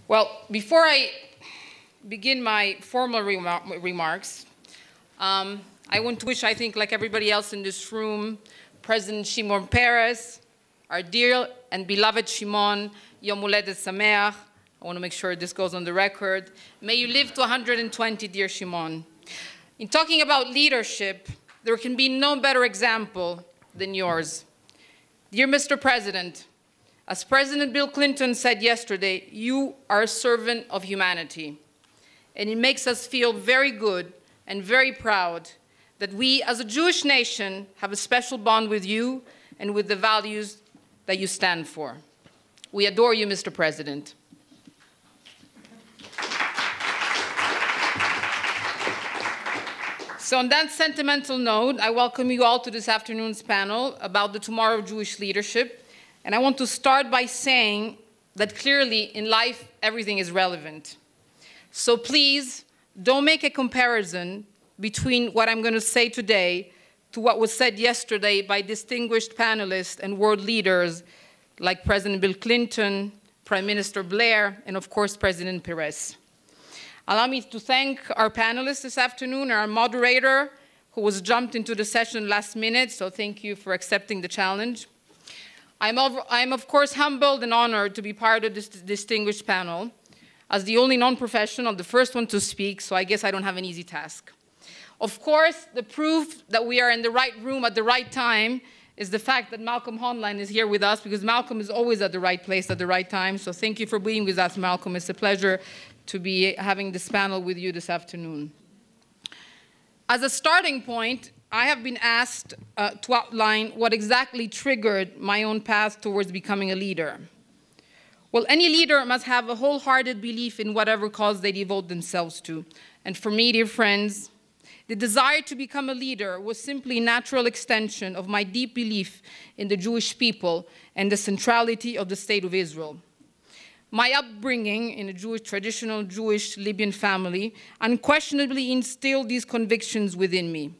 Well, before I begin my formal remarks, I want to wish, I think, like everybody else in this room, President Shimon Peres, our dear and beloved Shimon, Yom Huledet Sameach. I want to make sure this goes on the record. May you live to 120, dear Shimon. In talking about leadership, there can be no better example than yours. Dear Mr. President, as President Bill Clinton said yesterday, you are a servant of humanity. And it makes us feel very good and very proud that we, as a Jewish nation, have a special bond with you and with the values that you stand for. We adore you, Mr. President. So on that sentimental note, I welcome you all to this afternoon's panel about the tomorrow of Jewish leadership. And I want to start by saying that clearly in life, everything is relevant. So please don't make a comparison between what I'm going to say today to what was said yesterday by distinguished panelists and world leaders like President Bill Clinton, Prime Minister Blair, and of course, President Peres. Allow me to thank our panelists this afternoon, our moderator, who was jumped into the session last minute, so thank you for accepting the challenge. I'm of course humbled and honored to be part of this distinguished panel. As the only non-professional, the first one to speak, so I guess I don't have an easy task. Of course, the proof that we are in the right room at the right time is the fact that Malcolm Honline is here with us, because Malcolm is always at the right place at the right time. So thank you for being with us, Malcolm. It's a pleasure to be having this panel with you this afternoon. As a starting point, I have been asked to outline what exactly triggered my own path towards becoming a leader. Well, any leader must have a wholehearted belief in whatever cause they devote themselves to. And for me, dear friends, the desire to become a leader was simply a natural extension of my deep belief in the Jewish people and the centrality of the State of Israel. My upbringing in a traditional Jewish Libyan family unquestionably instilled these convictions within me.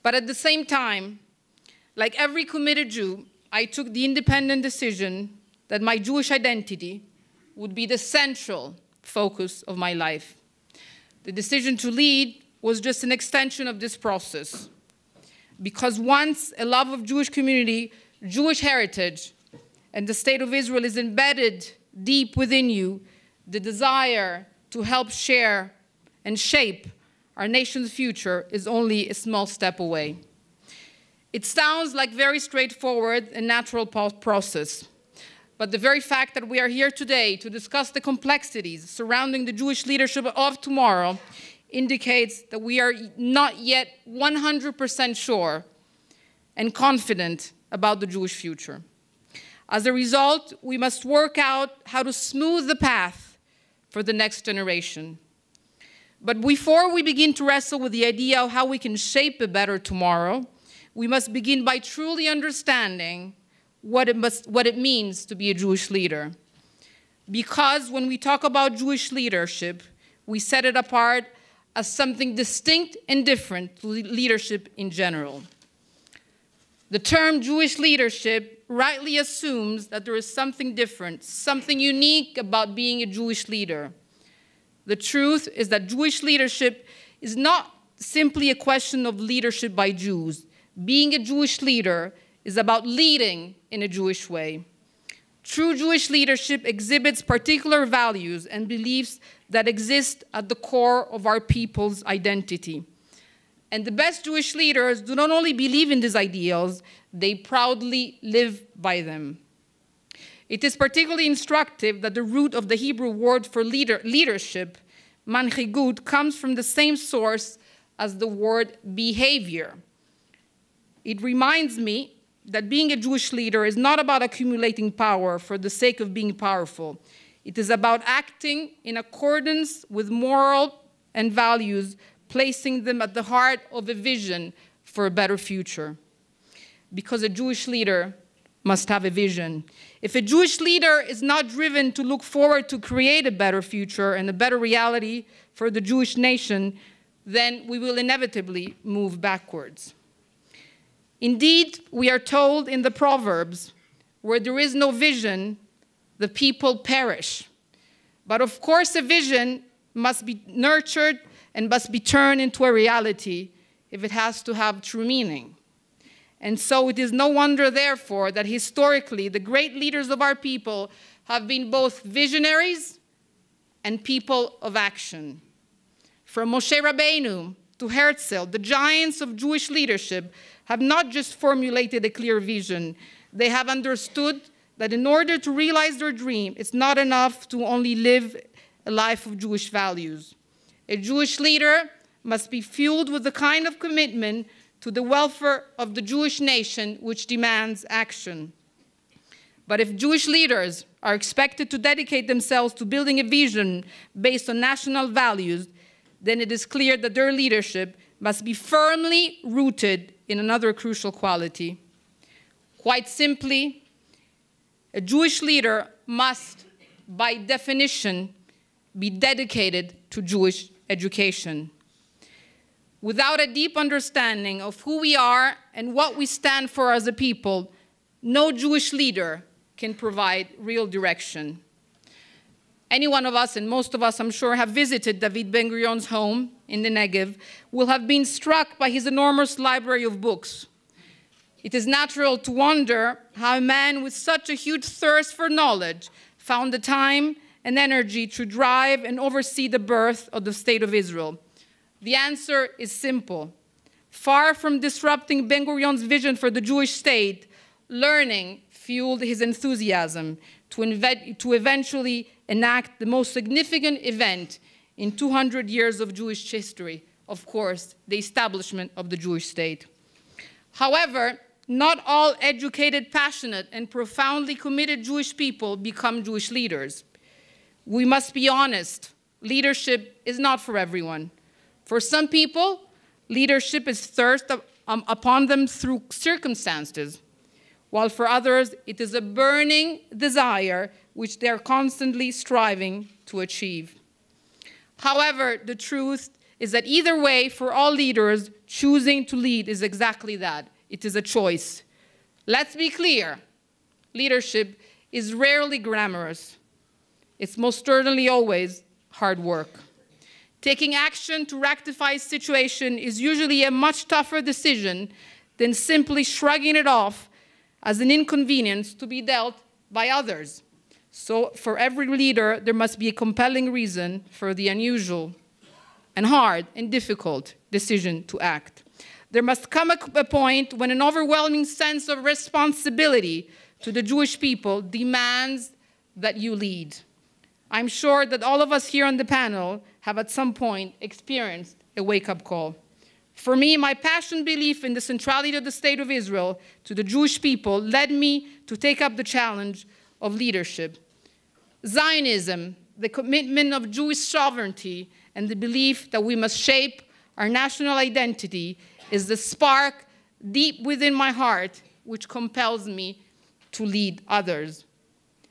But at the same time, like every committed Jew, I took the independent decision that my Jewish identity would be the central focus of my life. The decision to lead was just an extension of this process. Because once a love of Jewish community, Jewish heritage, and the State of Israel is embedded deep within you, the desire to help share and shape our nation's future is only a small step away. It sounds like very straightforward and natural process. But the very fact that we are here today to discuss the complexities surrounding the Jewish leadership of tomorrow indicates that we are not yet 100% sure and confident about the Jewish future. As a result, we must work out how to smooth the path for the next generation. But before we begin to wrestle with the idea of how we can shape a better tomorrow, we must begin by truly understanding what it means to be a Jewish leader. Because when we talk about Jewish leadership, we set it apart as something distinct and different to leadership in general. The term Jewish leadership rightly assumes that there is something different, something unique about being a Jewish leader. The truth is that Jewish leadership is not simply a question of leadership by Jews. Being a Jewish leader is about leading in a Jewish way. True Jewish leadership exhibits particular values and beliefs that exist at the core of our people's identity. And the best Jewish leaders do not only believe in these ideals, they proudly live by them. It is particularly instructive that the root of the Hebrew word for leadership, manchigut, comes from the same source as the word behavior. It reminds me that being a Jewish leader is not about accumulating power for the sake of being powerful. It is about acting in accordance with moral and values, placing them at the heart of a vision for a better future. Because a Jewish leader must have a vision. If a Jewish leader is not driven to look forward to create a better future and a better reality for the Jewish nation, then we will inevitably move backwards. Indeed, we are told in the Proverbs, where there is no vision, the people perish. But of course, a vision must be nurtured and must be turned into a reality if it has to have true meaning. And so it is no wonder, therefore, that historically the great leaders of our people have been both visionaries and people of action. From Moshe Rabbeinu to Herzl, the giants of Jewish leadership have not just formulated a clear vision, they have understood that in order to realize their dream, it's not enough to only live a life of Jewish values. A Jewish leader must be fueled with the kind of commitment to the welfare of the Jewish nation which demands action. But if Jewish leaders are expected to dedicate themselves to building a vision based on national values, then it is clear that their leadership must be firmly rooted in another crucial quality. Quite simply, a Jewish leader must, by definition, be dedicated to Jewish education. Without a deep understanding of who we are and what we stand for as a people, no Jewish leader can provide real direction. Any one of us, and most of us, I'm sure, have visited David Ben-Gurion's home in the Negev, will have been struck by his enormous library of books. It is natural to wonder how a man with such a huge thirst for knowledge found the time and energy to drive and oversee the birth of the State of Israel. The answer is simple. Far from disrupting Ben-Gurion's vision for the Jewish state, learning fueled his enthusiasm to eventually enact the most significant event in 200 years of Jewish history, of course, the establishment of the Jewish state. However, not all educated, passionate, and profoundly committed Jewish people become Jewish leaders. We must be honest, leadership is not for everyone. For some people, leadership is thrust upon them through circumstances, while for others, it is a burning desire which they are constantly striving to achieve. However, the truth is that either way, for all leaders, choosing to lead is exactly that. It is a choice. Let's be clear. Leadership is rarely glamorous. It's most certainly always hard work. Taking action to rectify a situation is usually a much tougher decision than simply shrugging it off as an inconvenience to be dealt by others. So for every leader, there must be a compelling reason for the unusual and hard and difficult decision to act. There must come a point when an overwhelming sense of responsibility to the Jewish people demands that you lead. I'm sure that all of us here on the panel have at some point experienced a wake-up call. For me, my passionate belief in the centrality of the State of Israel to the Jewish people led me to take up the challenge of leadership. Zionism, the commitment of Jewish sovereignty, and the belief that we must shape our national identity is the spark deep within my heart which compels me to lead others.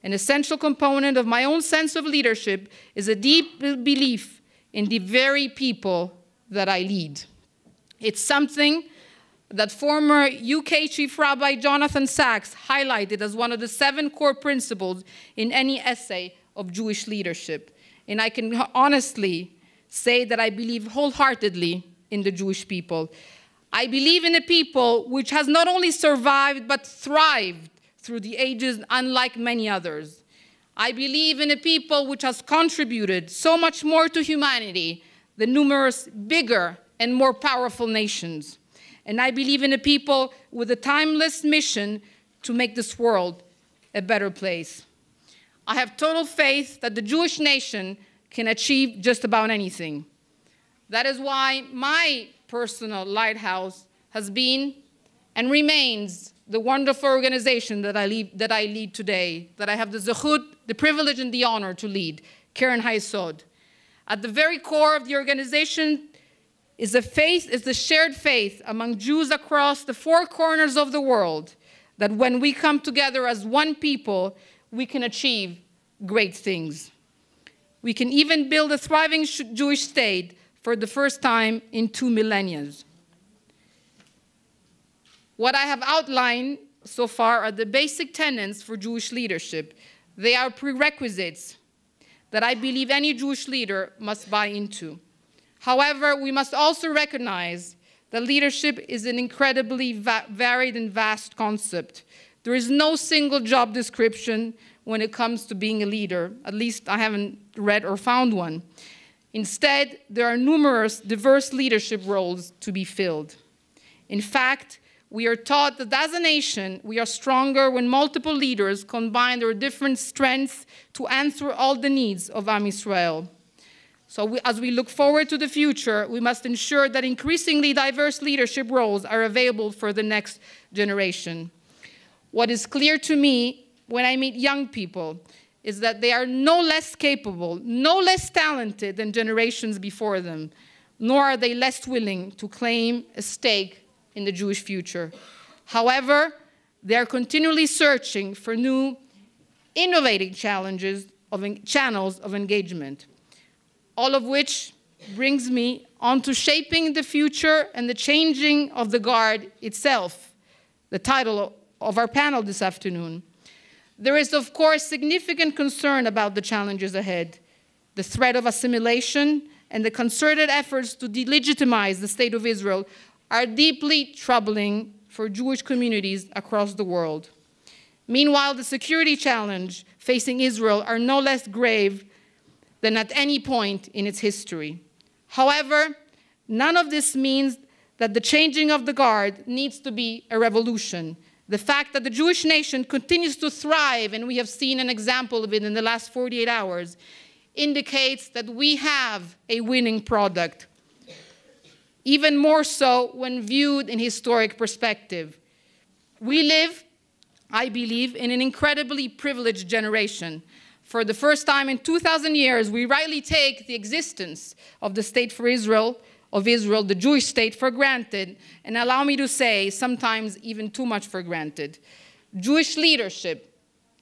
An essential component of my own sense of leadership is a deep belief in the very people that I lead. It's something that former UK Chief Rabbi Jonathan Sachs highlighted as one of the 7 core principles in any essay of Jewish leadership. And I can honestly say that I believe wholeheartedly in the Jewish people. I believe in a people which has not only survived but thrived through the ages unlike many others. I believe in a people which has contributed so much more to humanity than numerous bigger and more powerful nations. And I believe in a people with a timeless mission to make this world a better place. I have total faith that the Jewish nation can achieve just about anything. That is why my personal lighthouse has been and remains the wonderful organization that I lead today, that I have the zechut, the privilege and the honor to lead, Keren HaYesod. At the very core of the organization is the shared faith among Jews across the 4 corners of the world that when we come together as one people, we can achieve great things. We can even build a thriving Jewish state for the first time in 2 millennia. What I have outlined so far are the basic tenets for Jewish leadership. They are prerequisites, that I believe any Jewish leader must buy into. However, we must also recognize that leadership is an incredibly varied and vast concept. There is no single job description when it comes to being a leader. At least I haven't read or found one. Instead, there are numerous diverse leadership roles to be filled. In fact, we are taught that as a nation, we are stronger when multiple leaders combine their different strengths to answer all the needs of Am Yisrael. So as we look forward to the future, we must ensure that increasingly diverse leadership roles are available for the next generation. What is clear to me when I meet young people is that they are no less capable, no less talented than generations before them, nor are they less willing to claim a stake in the Jewish future. However, they are continually searching for new, innovative channels of engagement, all of which brings me on to shaping the future and the changing of the guard itself, the title of our panel this afternoon. There is, of course, significant concern about the challenges ahead. The threat of assimilation and the concerted efforts to delegitimize the State of Israel are deeply troubling for Jewish communities across the world. Meanwhile, the security challenge facing Israel are no less grave than at any point in its history. However, none of this means that the changing of the guard needs to be a revolution. The fact that the Jewish nation continues to thrive, and we have seen an example of it in the last 48 hours, indicates that we have a winning product, even more so when viewed in historic perspective. We live, I believe, in an incredibly privileged generation. For the first time in 2,000 years, we rightly take the existence of the state for Israel, the Jewish state, for granted, and allow me to say, sometimes even too much for granted. Jewish leadership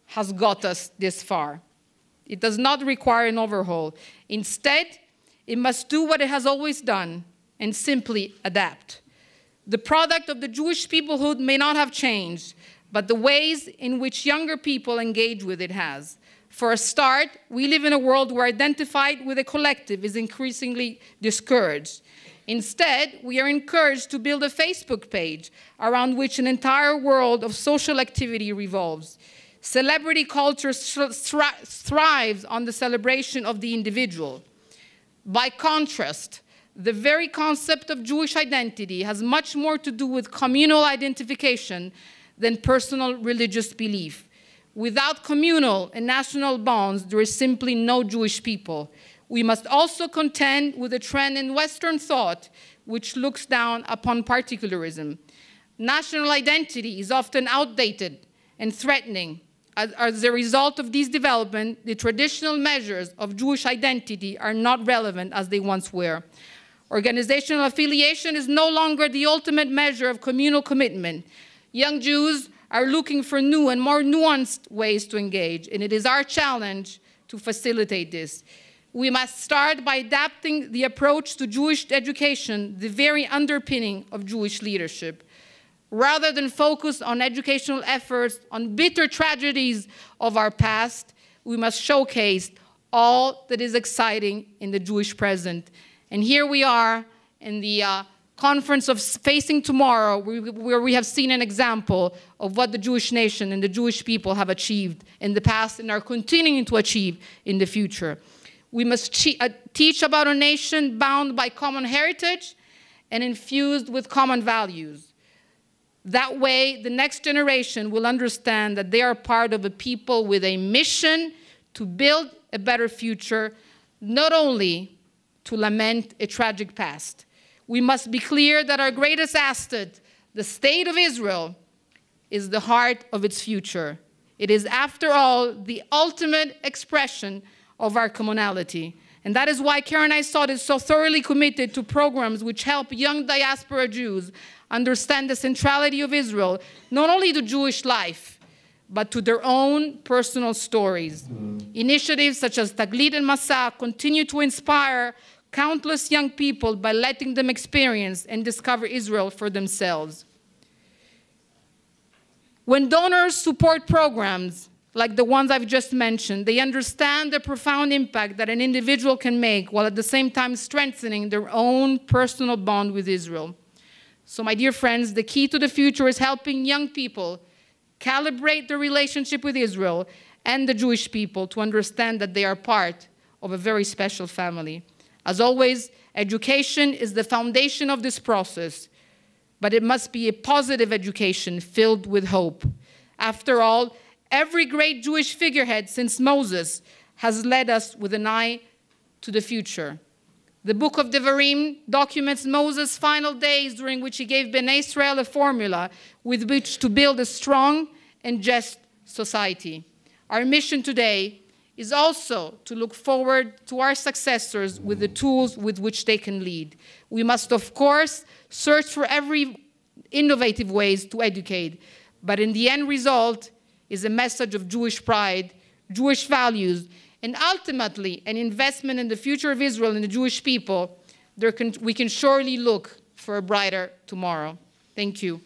has got us this far. It does not require an overhaul. Instead, it must do what it has always done and simply adapt. The product of the Jewish peoplehood may not have changed, but the ways in which younger people engage with it has. For a start, we live in a world where identified with a collective is increasingly discouraged. Instead, we are encouraged to build a Facebook page around which an entire world of social activity revolves. Celebrity culture thrives on the celebration of the individual. By contrast, the very concept of Jewish identity has much more to do with communal identification than personal religious belief. Without communal and national bonds, there is simply no Jewish people. We must also contend with a trend in Western thought which looks down upon particularism. National identity is often outdated and threatening. As a result of these developments, the traditional measures of Jewish identity are not relevant as they once were. Organizational affiliation is no longer the ultimate measure of communal commitment. Young Jews are looking for new and more nuanced ways to engage, and it is our challenge to facilitate this. We must start by adapting the approach to Jewish education, the very underpinning of Jewish leadership. Rather than focus on educational efforts on bitter tragedies of our past, we must showcase all that is exciting in the Jewish present. And here we are in the conference of Facing Tomorrow, where we have seen an example of what the Jewish nation and the Jewish people have achieved in the past and are continuing to achieve in the future. We must teach about a nation bound by common heritage and infused with common values. That way, the next generation will understand that they are part of a people with a mission to build a better future, not only to lament a tragic past. We must be clear that our greatest asset, the State of Israel, is the heart of its future. It is, after all, the ultimate expression of our commonality. And that is why Karen Isod is so thoroughly committed to programs which help young diaspora Jews understand the centrality of Israel, not only to Jewish life, but to their own personal stories. Initiatives such as Taglit and Masa continue to inspire countless young people by letting them experience and discover Israel for themselves. When donors support programs like the ones I've just mentioned. They understand the profound impact that an individual can make while at the same time strengthening their own personal bond with Israel. So my dear friends, the key to the future is helping young people calibrate their relationship with Israel and the Jewish people to understand that they are part of a very special family. As always, education is the foundation of this process, but it must be a positive education filled with hope. After all, every great Jewish figurehead since Moses has led us with an eye to the future. The book of Devarim documents Moses' final days during which he gave Bnei Israel a formula with which to build a strong and just society. Our mission today is also to look forward to our successors with the tools with which they can lead. We must, of course, search for every innovative ways to educate, but in the end result is a message of Jewish pride, Jewish values, and ultimately an investment in the future of Israel and the Jewish people. We can surely look for a brighter tomorrow. Thank you.